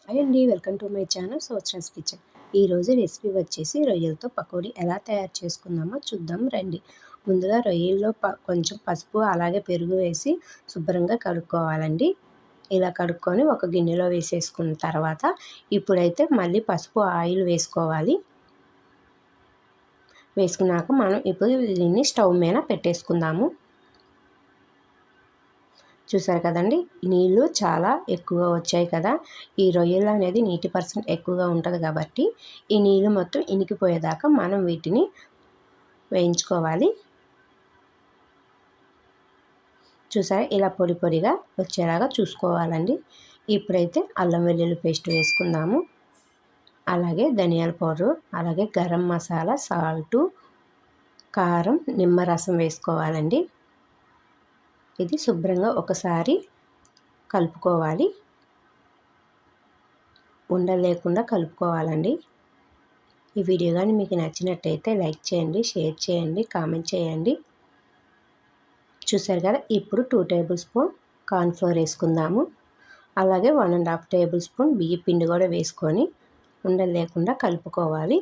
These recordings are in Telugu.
హాయ్ అండి, welcome to my channel Sochana's kitchen. ఈరోజు రెసిపీ వచ్చేసి రొయ్యలతో పకోడీ ఎలా తయారు చేసుకుందామో చూద్దాం రండి. ముందుగా రొయ్యల్లో కొంచెం పసుపు అలాగే పెరుగు వేసి శుభ్రంగా కడుక్కోవాలండి. ఇలా కడుక్కొని ఒక గిన్నెలో వేసేసుకున్న తర్వాత ఇప్పుడైతే మళ్ళీ పసుపు ఆయిల్ వేసుకోవాలి. వేసుకున్నాక మనం ఇప్పుడు దీన్ని స్టవ్ మీద పెట్టేసుకుందాము. చూసారు కదండి, నీళ్ళు చాలా ఎక్కువగా వచ్చాయి కదా. ఈ రొయ్యలు అనేది నీటి % ఎక్కువగా ఉంటుంది కాబట్టి ఈ నీళ్ళు మొత్తం ఇనికిపోయేదాకా మనం వీటిని వేయించుకోవాలి. చూసారా, ఇలా పొడి పొడిగా వచ్చేలాగా చూసుకోవాలండి. ఇప్పుడైతే అల్లం వెల్లుల్లి పేస్ట్ వేసుకుందాము. అలాగే ధనియాల పౌడరు, అలాగే గరం మసాలా, సాల్టు, కారం, నిమ్మరసం వేసుకోవాలండి. ఇది శుభ్రంగా ఒకసారి కలుపుకోవాలి. ఉండలు లేకుండా కలుపుకోవాలండి. ఈ వీడియో కానీ మీకు నచ్చినట్టయితే లైక్ చేయండి, షేర్ చేయండి, కామెంట్ చేయండి. చూసారు కదా, ఇప్పుడు 2 టేబుల్ స్పూన్ కార్న్‌ఫ్లోర్ వేసుకుందాము. అలాగే 1½ టేబుల్ స్పూన్ బియ్యం పిండి కూడా వేసుకొని ఉండలు లేకుండా కలుపుకోవాలి.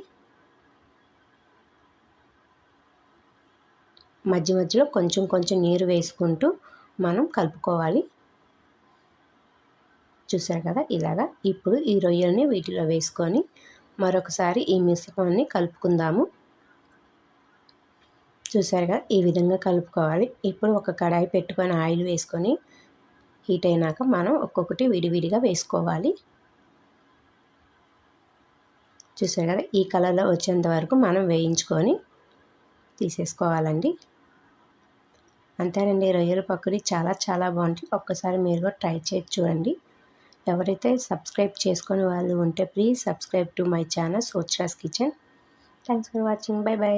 మధ్య మధ్యలో కొంచెం కొంచెం నీరు వేసుకుంటూ మనం కలుపుకోవాలి. చూసారు కదా, ఇలాగా. ఇప్పుడు ఈ రొయ్యల్ని వీటిలో వేసుకొని మరొకసారి ఈ మిశ్రమాన్ని కలుపుకుందాము. చూసారు కదా, ఈ విధంగా కలుపుకోవాలి. ఇప్పుడు ఒక కడాయి పెట్టుకొని ఆయిల్ వేసుకొని హీట్ అయినాక మనం ఒక్కొక్కటి విడివిడిగా వేసుకోవాలి. చూసారు కదా, ఈ కలర్లో వచ్చేంత వరకు మనం వేయించుకొని తీసేసుకోవాలండి. అంతేనండి, రొయ్యల పకోడీ చాలా చాలా బాగుంటుంది. ఒక్కసారి మీరు కూడా ట్రై చేసి చూడండి. ఎవరైతే సబ్స్క్రైబ్ చేసుకొని వాళ్ళు ఉంటే please subscribe to my channel Sochana's kitchen. Thanks for watching. Bye by.